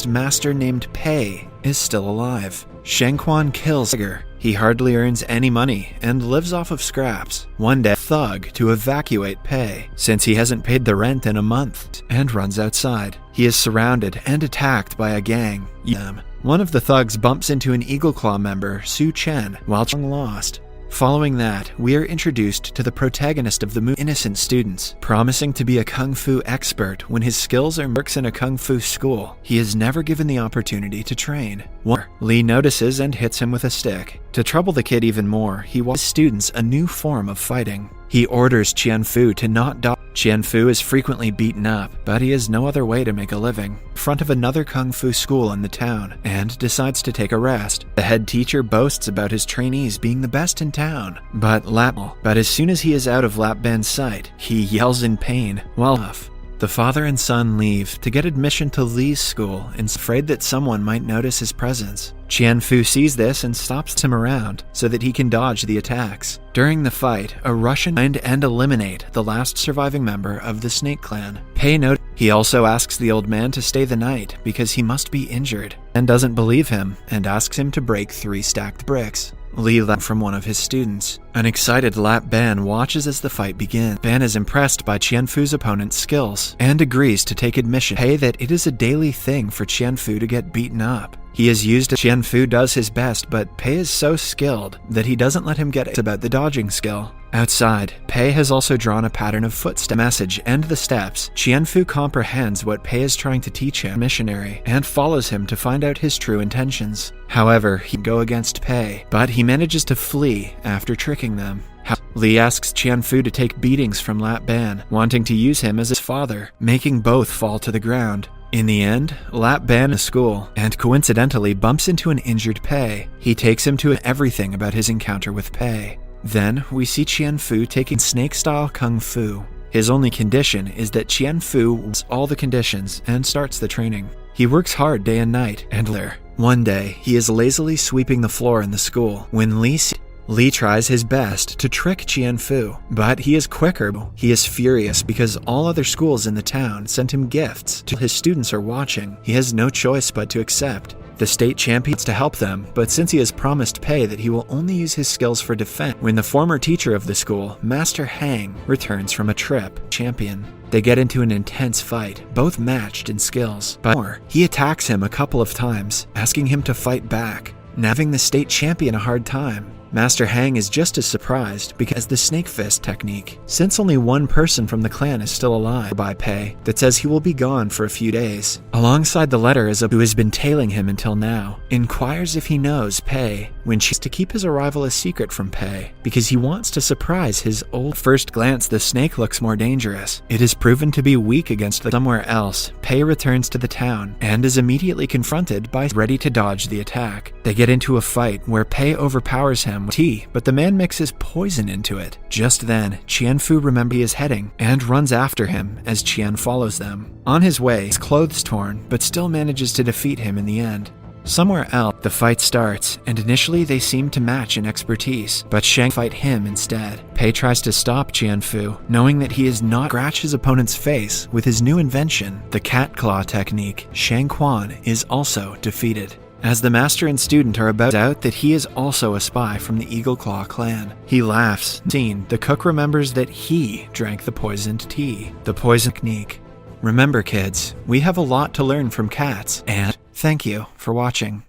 master named Pei is still alive. Shengquan kills Beggar. He hardly earns any money and lives off of scraps. One day, thug to evacuate Pei, since he hasn't paid the rent in a month, and runs outside. He is surrounded and attacked by a gang. One of the thugs bumps into an Eagle Claw member, Su Chen, while lost. Following that, we are introduced to the protagonist of the movie, innocent students, promising to be a kung fu expert when his skills are works in a kung fu school. He is never given the opportunity to train. Lee notices and hits him with a stick. To trouble the kid even more, he wants students a new form of fighting. He orders KungFu to not dodge. KungFu is frequently beaten up, but he has no other way to make a living. In front of another kung fu school in the town, and decides to take a rest. The head teacher boasts about his trainees being the best in town, but as soon as he is out of Lap Ban's sight, he yells in pain. The father and son leave to get admission to Lee's school and is afraid that someone might notice his presence. KungFu sees this and stops him around so that he can dodge the attacks. During the fight, a Russian find and eliminate the last surviving member of the Snake Clan. Pei notes. He also asks the old man to stay the night because he must be injured, and doesn't believe him and asks him to break 3 stacked bricks. Lee learns from one of his students. An excited Lap Ban watches as the fight begins. Ban is impressed by KungFu's opponent's skills and agrees to take admission. Pei that it is a daily thing for KungFu to get beaten up. He is used as KungFu does his best, but Pei is so skilled that he doesn't let him get about the dodging skill. Outside, Pei has also drawn a pattern of footstep message and the steps. KungFu comprehends what Pei is trying to teach him, missionary, and follows him to find out his true intentions. However, he go against Pei, but he manages to flee after tricking them. Lee asks KungFu to take beatings from Lap Ban, wanting to use him as his father, making both fall to the ground. In the end, Lap Ban is school, and coincidentally bumps into an injured Pei. He takes him to everything about his encounter with Pei. Then, we see KungFu taking snake-style kung fu. His only condition is that KungFu wants all the conditions and starts the training. He works hard day and night, and one day, he is lazily sweeping the floor in the school when Lee tries his best to trick KungFu, but he is quicker. He is furious because all other schools in the town sent him gifts. His students are watching. He has no choice but to accept. The state champions to help them, but since he has promised Pei that he will only use his skills for defense, when the former teacher of the school, Master Hang, returns from a trip, champion. They get into an intense fight, both matched in skills. But he attacks him a couple of times, asking him to fight back, giving the state champion a hard time. Master Hang is just as surprised because the snake fist technique, since only one person from the clan is still alive by Pei, that says he will be gone for a few days. Alongside the letter is a who has been tailing him until now, inquires if he knows Pei, when she's to keep his arrival a secret from Pei, because he wants to surprise his old. First glance, the snake looks more dangerous. It is proven to be weak against somewhere else. Pei returns to the town, and is immediately confronted by ready to dodge the attack. They get into a fight where Pei overpowers him with tea, but the man mixes poison into it. Just then, KungFu remembers he is heading, and runs after him as Qian follows them. On his way, his clothes torn, but still manages to defeat him in the end. Somewhere else, the fight starts, and initially they seem to match in expertise, but Shang fight him instead. Pei tries to stop KungFu, knowing that he is not scratch his opponent's face with his new invention, the cat claw technique. Shengquan is also defeated. As the master and student are about out that he is also a spy from the Eagle Claw clan. He laughs. The cook remembers that he drank the poisoned tea, the poison technique. Remember kids, we have a lot to learn from cats, and thank you for watching.